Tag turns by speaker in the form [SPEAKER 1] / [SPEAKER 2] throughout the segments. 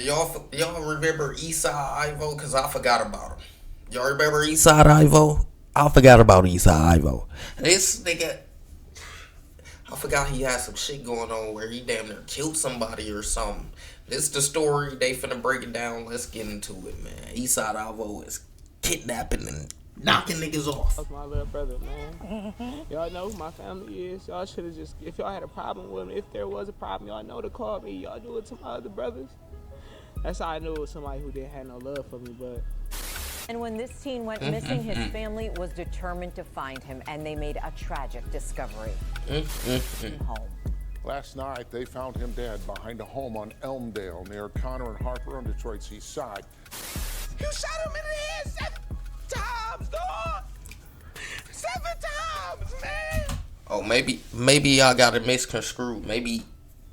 [SPEAKER 1] Y'all remember Eastside Ivo? Cause I forgot about him. Y'all remember Eastside Ivo? I forgot about Eastside Ivo. This nigga, I forgot he had some shit going on where he damn near killed somebody or something. This the story. They finna break it down. Let's get into it, man. Eastside Ivo is kidnapping and knocking niggas off.
[SPEAKER 2] That's my little brother, man. Y'all know who my family is. Y'all should have just, if y'all had a problem with him, if there was a problem, y'all know to call me. Y'all do it to my other brothers. That's how I knew it was somebody who didn't have no love for me, but.
[SPEAKER 3] And when this teen went missing, his family was determined to find him, and they made a tragic discovery. Home.
[SPEAKER 4] Last night, they found him dead behind a home on Elmdale near Connor and Harper on Detroit's east side.
[SPEAKER 5] You shot him in the head 7 times, dog. 7 times, man.
[SPEAKER 1] Oh, maybe y'all got it misconstrued. Maybe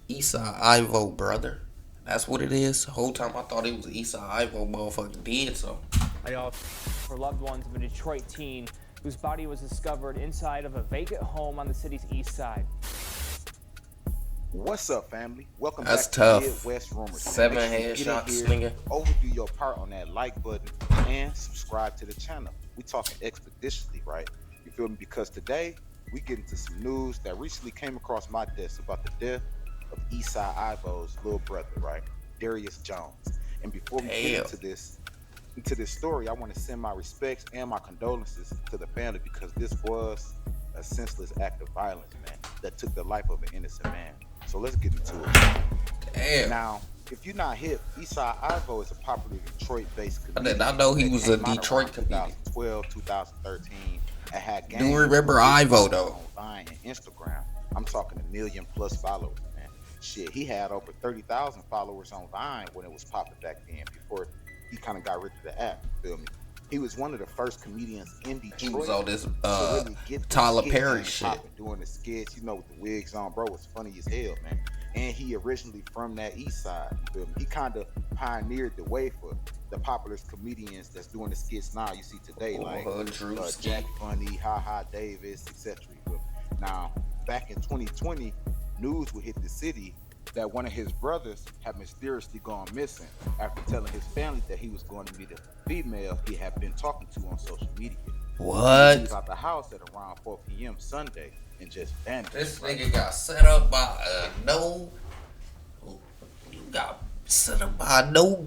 [SPEAKER 1] Eastside Ivo, brother. That's what it is. The whole time I thought it was Eastside Ivo motherfucking did something.
[SPEAKER 6] For loved ones of a Detroit teen whose body was discovered inside of a vacant home on the city's east side.
[SPEAKER 7] What's up, family? Welcome
[SPEAKER 1] That's
[SPEAKER 7] back
[SPEAKER 1] tough.
[SPEAKER 7] to Midwest Rumors.
[SPEAKER 1] 7
[SPEAKER 7] Make sure you
[SPEAKER 1] headshots,
[SPEAKER 7] get in
[SPEAKER 1] nigga.
[SPEAKER 7] here, overdo your part on that like button, and subscribe to the channel. We talking expeditiously, right? You feel me? Because today we get into some news that recently came across my desk about the death of Eastside Ivo's little brother, right? Darius Jones. And before we get into this story, I want to send my respects and my condolences to the family because this was a senseless act of violence, man, that took the life of an innocent man. So let's get into it.
[SPEAKER 1] Damn.
[SPEAKER 7] Now, if you're not hip, Eastside Ivo is a popular Detroit-based comedian.
[SPEAKER 1] I did not know he was a
[SPEAKER 7] that came out
[SPEAKER 1] Detroit
[SPEAKER 7] around
[SPEAKER 1] comedian.
[SPEAKER 7] 2012, 2013, and had
[SPEAKER 1] Do you remember Ivo though?
[SPEAKER 7] On Vine and Instagram. I'm talking 1 million plus followers, man. Shit, he had over 30,000 followers on Vine when it was popping back then, before he kind of got rid of the app. You feel me? He was one of the first comedians in Detroit.
[SPEAKER 1] He was on this
[SPEAKER 7] to really get
[SPEAKER 1] Tyler
[SPEAKER 7] skit
[SPEAKER 1] Perry
[SPEAKER 7] game
[SPEAKER 1] shit.
[SPEAKER 7] popping, doing the skits, you know, with the wigs on, bro. Was funny as hell, man. And he originally from that east side. You feel me? He kind of pioneered the way for the popular comedians that's doing the skits now. You see today, like Jack Funny, Ha Ha Davis, etc. Now, back in 2020, news would hit the city that one of his brothers had mysteriously gone missing after telling his family that he was going to meet a female he had been talking to on social media.
[SPEAKER 1] What?
[SPEAKER 7] He was out the house at around 4 p.m. Sunday and just vanished.
[SPEAKER 1] This nigga got set up by no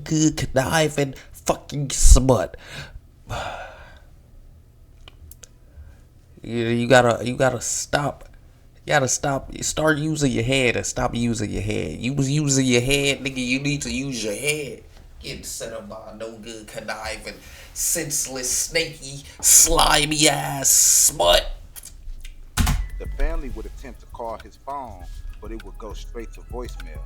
[SPEAKER 1] good conniving fucking smut. You gotta stop. You gotta stop. Start using your head and stop using your head. You was using your head, nigga. You need to use your head. Getting set up by no good conniving, senseless, snaky, slimy ass smut.
[SPEAKER 7] The family would attempt to call his phone, but it would go straight to voicemail,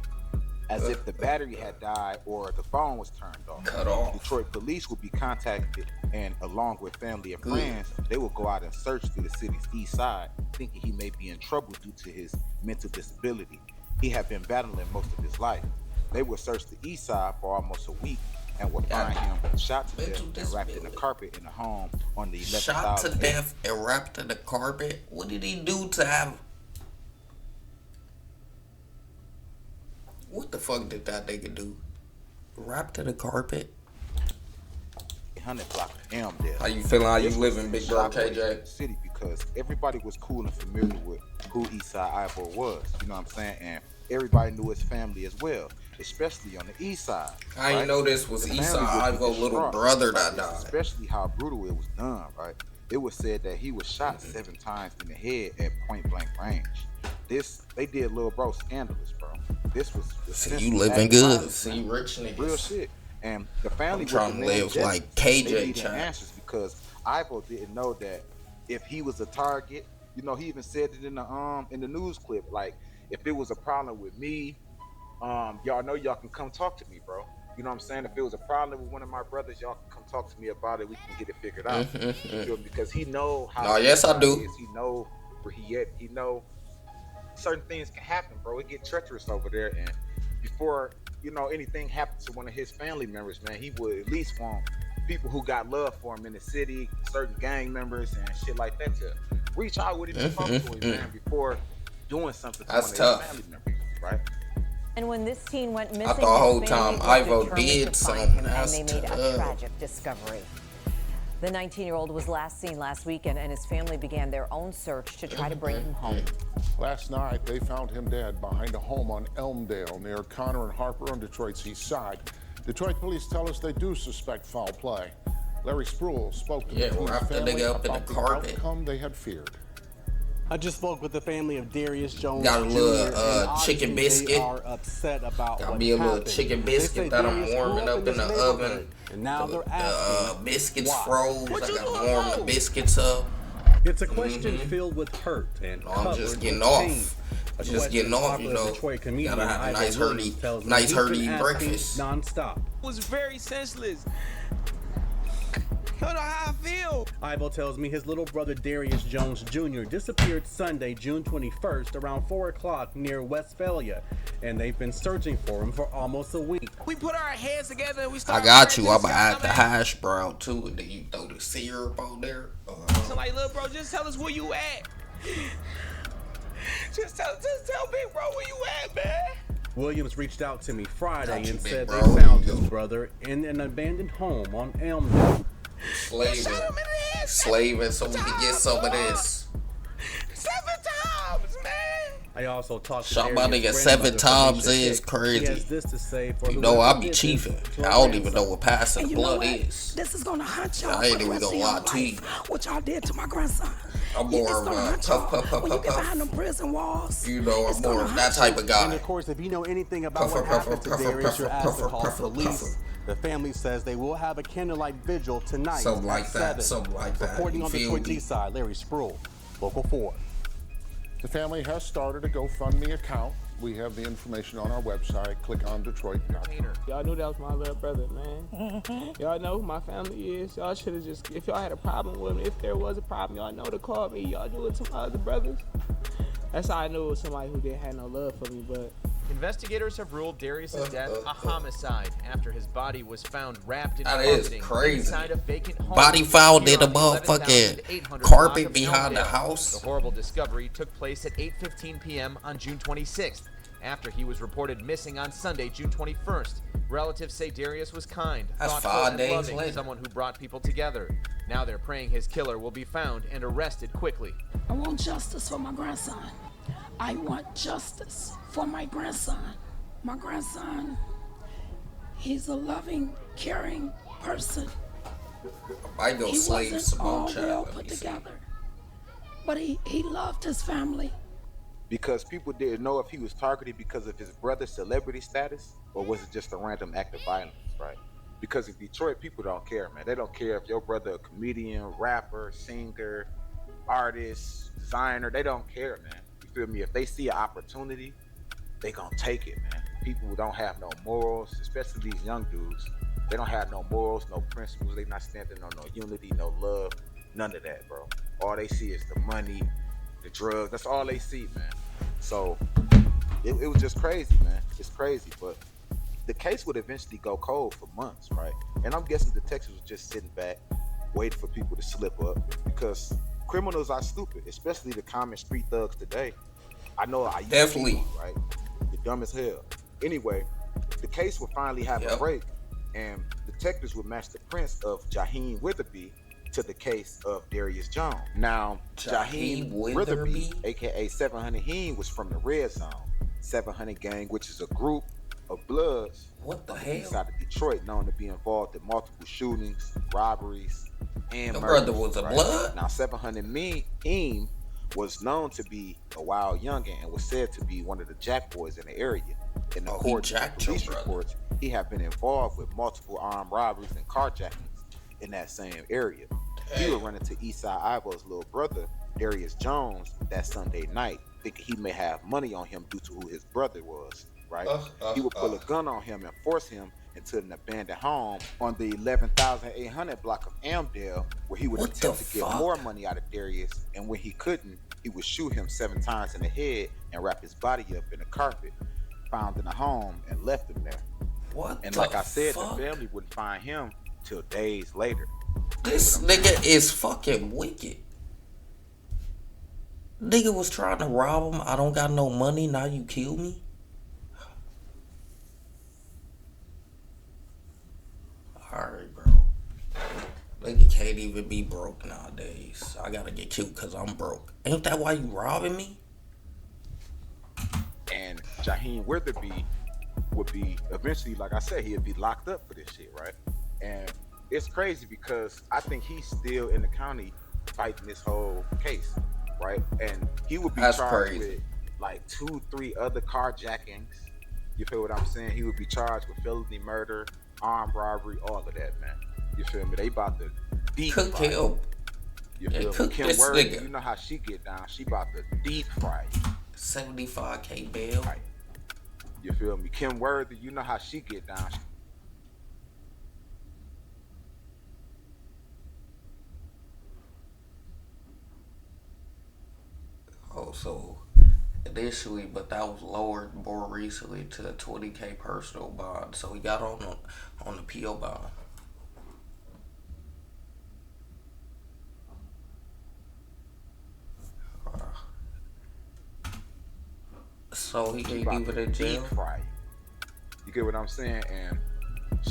[SPEAKER 7] as if the battery had died or the phone was turned off.
[SPEAKER 1] Cut off.
[SPEAKER 7] Detroit police would be contacted, and along with family and friends, they will go out and search through the city's east side, thinking he may be in trouble due to his mental disability. He had been battling most of his life. They would search the east side for almost a week and would find him shot to death and wrapped in the carpet in a home on the 11th
[SPEAKER 1] Shot to death and wrapped in the carpet? What did he do to have? What the fuck did that nigga do? Wrapped in the carpet?
[SPEAKER 7] 100 block of Elmdale.
[SPEAKER 1] How you feeling? How you living, big bro KJ?
[SPEAKER 7] City, because everybody was cool and familiar with who Eastside Ivo was. You know what I'm saying? And everybody knew his family as well, especially on the east side.
[SPEAKER 1] I didn't know this was Eastside Ivo's little brother that died.
[SPEAKER 7] Especially how brutal it was done, right? It was said that he was shot 7 times in the head at point blank range. They did little bro scandalous, bro. This was
[SPEAKER 1] you living good. See, rich niggas.
[SPEAKER 7] Real shit. And the family
[SPEAKER 1] trying to live like KJ
[SPEAKER 7] child. Answers because Ivo didn't know that if he was a target, you know, he even said it in the news clip, like, if it was a problem with me, y'all know y'all can come talk to me, bro. You know what I'm saying? If it was a problem with one of my brothers, y'all can come talk to me about it. We can get it figured out. Because he know how.
[SPEAKER 1] No, yes, I do.
[SPEAKER 7] He know where he at. He know certain things can happen, bro. It get treacherous over there, and before you know anything happens to one of his family members, man, he would at least want people who got love for him in the city, certain gang members and shit like that, to reach out with him and talk to him, man, before doing something to one of his family members, right?
[SPEAKER 3] And when this teen went missing,
[SPEAKER 1] I thought the whole
[SPEAKER 3] his
[SPEAKER 1] time
[SPEAKER 3] family was
[SPEAKER 1] Ivo
[SPEAKER 3] determined
[SPEAKER 1] did
[SPEAKER 3] to find
[SPEAKER 1] something.
[SPEAKER 3] him, and
[SPEAKER 1] That's
[SPEAKER 3] they made a
[SPEAKER 1] tough.
[SPEAKER 3] tragic discovery. The 19-year-old was last seen last weekend, and his family began their own search to try to bring him home.
[SPEAKER 4] Last night, they found him dead behind a home on Elmdale near Connor and Harper on Detroit's east side. Detroit police tell us they do suspect foul play. Larry Spruill spoke to the teen's
[SPEAKER 1] wrap the
[SPEAKER 4] family
[SPEAKER 1] nigga up in
[SPEAKER 4] about
[SPEAKER 1] the
[SPEAKER 4] the
[SPEAKER 1] carpet.
[SPEAKER 4] outcome they had feared.
[SPEAKER 8] I just spoke with the family of Darius Jones
[SPEAKER 1] Got a
[SPEAKER 8] Jr.
[SPEAKER 1] little,
[SPEAKER 8] and
[SPEAKER 1] chicken
[SPEAKER 8] obviously
[SPEAKER 1] biscuit.
[SPEAKER 8] They are upset about
[SPEAKER 1] Got
[SPEAKER 8] what
[SPEAKER 1] me a little
[SPEAKER 8] happened.
[SPEAKER 1] chicken
[SPEAKER 8] They say
[SPEAKER 1] biscuit that I'm
[SPEAKER 8] Darius
[SPEAKER 1] warming
[SPEAKER 8] grew
[SPEAKER 1] up in
[SPEAKER 8] this
[SPEAKER 1] the
[SPEAKER 8] neighborhood,
[SPEAKER 1] oven.
[SPEAKER 8] and now they're asking
[SPEAKER 1] Biscuits
[SPEAKER 8] why.
[SPEAKER 1] froze.
[SPEAKER 5] What
[SPEAKER 1] I
[SPEAKER 5] you
[SPEAKER 1] gotta
[SPEAKER 5] doing,
[SPEAKER 1] warm the
[SPEAKER 5] bro?
[SPEAKER 1] biscuits up.
[SPEAKER 8] It's a question filled with hurt and
[SPEAKER 1] I'm
[SPEAKER 8] covered
[SPEAKER 1] just
[SPEAKER 8] with
[SPEAKER 1] getting
[SPEAKER 8] pain.
[SPEAKER 1] off.
[SPEAKER 8] A
[SPEAKER 1] Just
[SPEAKER 8] question
[SPEAKER 1] getting off,
[SPEAKER 8] popular
[SPEAKER 1] you know.
[SPEAKER 8] Detroit comedian
[SPEAKER 1] Gotta have a
[SPEAKER 8] Ivo
[SPEAKER 1] nice
[SPEAKER 8] Williams
[SPEAKER 1] hearty,
[SPEAKER 8] tells me
[SPEAKER 1] nice
[SPEAKER 8] he's
[SPEAKER 1] hearty
[SPEAKER 8] been asking
[SPEAKER 1] breakfast.
[SPEAKER 8] nonstop.
[SPEAKER 5] It was very senseless. You don't know how I feel.
[SPEAKER 8] Ivo tells me his little brother Darius Jones Jr. disappeared Sunday, June 21st, around 4 o'clock near Westphalia, and they've been searching for him for almost a week.
[SPEAKER 5] We put our heads together and we
[SPEAKER 1] I
[SPEAKER 5] started.
[SPEAKER 1] got you. I'm
[SPEAKER 5] praying
[SPEAKER 1] gonna
[SPEAKER 5] to
[SPEAKER 1] add the hash brown too, and then you throw the syrup on there.
[SPEAKER 5] So like, look, bro, just tell us where you at. Just tell Big Bro where you at, man.
[SPEAKER 8] Williams reached out to me Friday
[SPEAKER 1] Got you,
[SPEAKER 8] and
[SPEAKER 1] big
[SPEAKER 8] said
[SPEAKER 1] bro.
[SPEAKER 8] they found
[SPEAKER 1] Here you
[SPEAKER 8] his
[SPEAKER 1] go.
[SPEAKER 8] brother in an abandoned home on Elmdale.
[SPEAKER 1] Slaving,
[SPEAKER 5] Shot him in the head
[SPEAKER 1] slaving, so we can get
[SPEAKER 5] times,
[SPEAKER 1] some of
[SPEAKER 5] dog.
[SPEAKER 1] this.
[SPEAKER 5] 7 times, man.
[SPEAKER 8] I also talked to
[SPEAKER 1] Shot my
[SPEAKER 8] Darius'
[SPEAKER 1] nigga 7
[SPEAKER 8] grandmother,
[SPEAKER 1] times
[SPEAKER 8] Felicia
[SPEAKER 1] is
[SPEAKER 8] Hick.
[SPEAKER 1] crazy.
[SPEAKER 8] He has this to say for
[SPEAKER 1] You
[SPEAKER 8] the
[SPEAKER 1] know I
[SPEAKER 8] rest
[SPEAKER 1] be
[SPEAKER 8] of
[SPEAKER 1] chiefing.
[SPEAKER 8] this
[SPEAKER 1] I don't even
[SPEAKER 8] grandson.
[SPEAKER 1] know what passing
[SPEAKER 9] And
[SPEAKER 1] the
[SPEAKER 9] you know
[SPEAKER 1] blood
[SPEAKER 9] what?
[SPEAKER 1] is.
[SPEAKER 9] This is gonna haunt y'all
[SPEAKER 1] I ain't
[SPEAKER 9] for the
[SPEAKER 1] even
[SPEAKER 9] rest of
[SPEAKER 1] gonna
[SPEAKER 9] your
[SPEAKER 1] lie to you.
[SPEAKER 9] life. What y'all did to my grandson.
[SPEAKER 1] I'm
[SPEAKER 9] Yeah,
[SPEAKER 1] more
[SPEAKER 9] it's
[SPEAKER 1] of
[SPEAKER 9] gonna
[SPEAKER 1] a
[SPEAKER 9] haunt
[SPEAKER 1] puff,
[SPEAKER 9] y'all
[SPEAKER 1] puff, puff,
[SPEAKER 9] when you
[SPEAKER 1] puff,
[SPEAKER 9] get
[SPEAKER 1] puff.
[SPEAKER 9] behind them prison walls.
[SPEAKER 1] You know
[SPEAKER 9] It's
[SPEAKER 1] I'm
[SPEAKER 9] gonna
[SPEAKER 1] more of
[SPEAKER 9] haunt
[SPEAKER 1] that type
[SPEAKER 9] you.
[SPEAKER 1] of
[SPEAKER 8] And
[SPEAKER 1] guy.
[SPEAKER 8] of course, if you know anything about
[SPEAKER 1] Puffer,
[SPEAKER 8] what happened to
[SPEAKER 1] puffer,
[SPEAKER 8] Darius,
[SPEAKER 1] puffer,
[SPEAKER 8] you're asked to
[SPEAKER 1] puffer,
[SPEAKER 8] call
[SPEAKER 1] puffer,
[SPEAKER 8] police.
[SPEAKER 1] puffer.
[SPEAKER 8] The family says they will have a candlelight vigil tonight
[SPEAKER 1] Something like
[SPEAKER 8] at
[SPEAKER 1] that,
[SPEAKER 8] 7.
[SPEAKER 1] something like that.
[SPEAKER 8] Reporting
[SPEAKER 1] You
[SPEAKER 8] on the
[SPEAKER 1] feel
[SPEAKER 8] Detroit
[SPEAKER 1] me?
[SPEAKER 8] East Side, Larry Spruill, Local 4.
[SPEAKER 4] The family has started a GoFundMe account. We have the information on our website. Click on Detroit.com.
[SPEAKER 2] Y'all knew that was my little brother, man. Y'all know who my family is. Y'all should have just, if y'all had a problem with him, if there was a problem, y'all know to call me. Y'all do it to my other brothers. That's how I knew it was somebody who didn't have no love for me, but
[SPEAKER 10] Investigators have ruled Darius' death a homicide after his body was found wrapped in
[SPEAKER 1] That is
[SPEAKER 10] carpeting
[SPEAKER 1] crazy.
[SPEAKER 10] inside a vacant home.
[SPEAKER 1] Body found
[SPEAKER 10] here
[SPEAKER 1] in the
[SPEAKER 10] on the
[SPEAKER 1] motherfucking
[SPEAKER 10] 11,800
[SPEAKER 1] carpet
[SPEAKER 10] block of
[SPEAKER 1] behind the
[SPEAKER 10] Elmdale.
[SPEAKER 1] house.
[SPEAKER 10] The horrible discovery took place at 8:15 p.m. on June 26th, after he was reported missing on Sunday, June 21st. Relatives say Darius was kind,
[SPEAKER 1] That's
[SPEAKER 10] thoughtful,
[SPEAKER 1] 5
[SPEAKER 10] and
[SPEAKER 1] days
[SPEAKER 10] loving,
[SPEAKER 1] later.
[SPEAKER 10] someone who brought people together. Now they're praying his killer will be found and arrested quickly.
[SPEAKER 9] I want justice for my grandson. I want justice for my grandson. My grandson, he's a loving, caring person.
[SPEAKER 1] I go
[SPEAKER 9] He
[SPEAKER 1] slave
[SPEAKER 9] wasn't
[SPEAKER 1] some
[SPEAKER 9] all
[SPEAKER 1] more
[SPEAKER 9] well
[SPEAKER 1] child.
[SPEAKER 9] put together, but he loved his family.
[SPEAKER 7] Because people didn't know if he was targeted because of his brother's celebrity status, or was it just a random act of violence, right? Because in Detroit, people don't care, man. They don't care if your brother a comedian, rapper, singer, artist, designer. They don't care, man. You feel me? If they see an opportunity, they gonna take it, man. People who don't have no morals, especially these young dudes, they don't have no morals, no principles. They not standing on no unity, no love, none of that, bro. All they see is the money, the drugs. That's all they see, man. So it was just crazy, man. It's crazy, but the case would eventually go cold for months, right? And I'm guessing detectives were just sitting back, waiting for people to slip up, because criminals are stupid, especially the common street thugs today. I know I used to be
[SPEAKER 1] Definitely.
[SPEAKER 7] one, right? You're dumb as hell. Anyway, the case would finally have a
[SPEAKER 1] Yep.
[SPEAKER 7] break, and detectives would match the prints of Jaheim Witherby to the case of Darius Jones. Now,
[SPEAKER 1] Jaheim
[SPEAKER 7] Jaheim Witherby,
[SPEAKER 1] Witherby?
[SPEAKER 7] aka 700 Heen, was from the Red Zone 700 Gang, which is a group of Bloods
[SPEAKER 1] What the
[SPEAKER 7] on the
[SPEAKER 1] hell?
[SPEAKER 7] east side of Detroit, known to be involved in multiple shootings, robberies, and
[SPEAKER 1] Your
[SPEAKER 7] murders.
[SPEAKER 1] brother was a Blood?
[SPEAKER 7] Now, 700 Heen was known to be a wild youngin and was said to be one of the jack boys in the area. In
[SPEAKER 1] Oh, he
[SPEAKER 7] accordance with
[SPEAKER 1] jacked your
[SPEAKER 7] police
[SPEAKER 1] brother.
[SPEAKER 7] reports, he had been involved with multiple armed robberies and carjackings in that same area. He would run into Eastside Ivo's little brother, Darius Jones, that Sunday night, thinking he may have money on him due to who his brother was, right? He would pull a gun on him and force him into an abandoned home on the 11,800 block of Amdale, where he would
[SPEAKER 1] What
[SPEAKER 7] attempt
[SPEAKER 1] the
[SPEAKER 7] to get
[SPEAKER 1] fuck?
[SPEAKER 7] more money out of Darius, and when he couldn't, he would shoot him 7 times in the head and wrap his body up in a carpet found in the home and left him there.
[SPEAKER 1] What
[SPEAKER 7] And
[SPEAKER 1] the
[SPEAKER 7] like I said,
[SPEAKER 1] fuck?
[SPEAKER 7] the family wouldn't find him till days later.
[SPEAKER 1] This nigga is fucking wicked. Nigga was trying to rob him. I don't got no money. Now you kill me. Nigga can't even be broke nowadays. I gotta get cute because I'm broke. Ain't that why you robbing me?
[SPEAKER 7] And Jaheim Witherby would be eventually, like I said, he'd be locked up for this shit, right? And it's crazy because I think he's still in the county fighting this whole case, right? And he would be
[SPEAKER 1] That's
[SPEAKER 7] charged
[SPEAKER 1] crazy.
[SPEAKER 7] with like 2-3 other carjackings. You feel what I'm saying? He would be charged with felony murder, armed robbery, all of that, man. You feel me? They about to deep
[SPEAKER 1] Cook
[SPEAKER 7] fry
[SPEAKER 1] him.
[SPEAKER 7] you. You feel
[SPEAKER 1] Cook
[SPEAKER 7] me? Kim
[SPEAKER 1] this
[SPEAKER 7] Worthy,
[SPEAKER 1] nigga.
[SPEAKER 7] you know how she get down. She about to deep fry you.
[SPEAKER 1] 75K bail.
[SPEAKER 7] Right. You feel me? Kim Worthy, you know how she get down.
[SPEAKER 1] Oh, so initially, but that was lowered more recently to a 20K personal bond. So he got on the PO bond. So he ain't even in jail.
[SPEAKER 7] Deep fry you. You get what I'm saying? And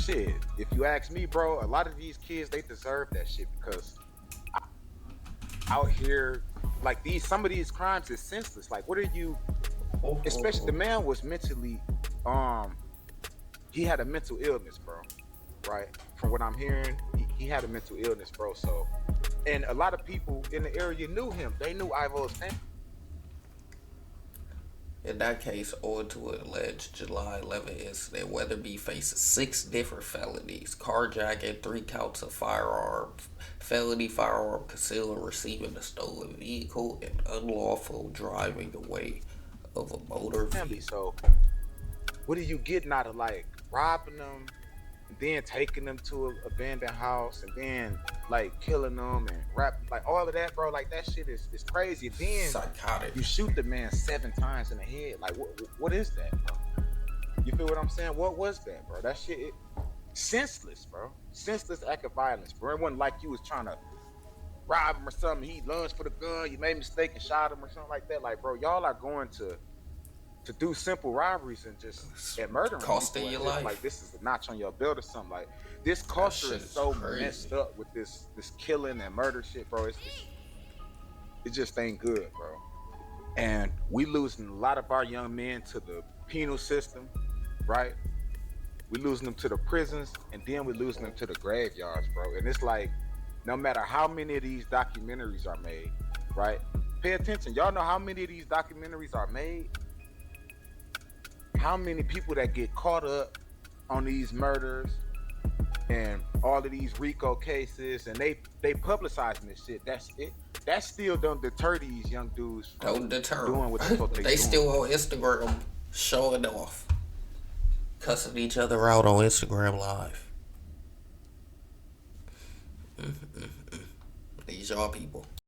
[SPEAKER 7] shit, if you ask me, bro, a lot of these kids, they deserve that shit because out here, like some of these crimes is senseless. Like, what are you? Especially the man was mentally, he had a mental illness, bro. Right? From what I'm hearing, he had a mental illness, bro. So, and a lot of people in the area knew him. They knew Ivo's family.
[SPEAKER 1] In that case, owing to an alleged July 11 incident, Weatherby faces 6 different felonies: carjacking, 3 counts of firearms, felony firearm concealing, receiving a stolen vehicle, and unlawful driving away of a motor
[SPEAKER 7] Family.
[SPEAKER 1] vehicle.
[SPEAKER 7] So, what are you getting out of like robbing them, and then taking them to an abandoned house, and then like killing them and like all of that, bro? Like that shit is crazy. Then
[SPEAKER 1] Psychotic.
[SPEAKER 7] you shoot the man 7 times in the head. Like what is that, bro? You feel what I'm saying? What was that, bro? That shit, senseless, bro. Senseless act of violence, bro. It wasn't like you was trying to rob him or something. He lunged for the gun. You made a mistake and shot him or something like that. Like, bro, y'all are going to do simple robberies and murdering
[SPEAKER 1] Costing
[SPEAKER 7] people
[SPEAKER 1] your
[SPEAKER 7] as if,
[SPEAKER 1] life.
[SPEAKER 7] like this is a notch on your belt or something. Like this culture
[SPEAKER 1] shit
[SPEAKER 7] is
[SPEAKER 1] is
[SPEAKER 7] so
[SPEAKER 1] crazy.
[SPEAKER 7] messed up with this killing and murder shit, bro. It just ain't good, bro. And we losing a lot of our young men to the penal system, right? We losing them to the prisons, and then we losing them to the graveyards, bro. And it's like, no matter how many of these documentaries are made, right? Pay attention. Y'all know how many of these documentaries are made? How many people that get caught up on these murders and all of these RICO cases, and they publicizing this shit. That's it. That still don't deter these young dudes from doing what the fuck they doing.
[SPEAKER 1] Still on Instagram showing off, cussing each other out on Instagram Live. These y'all people.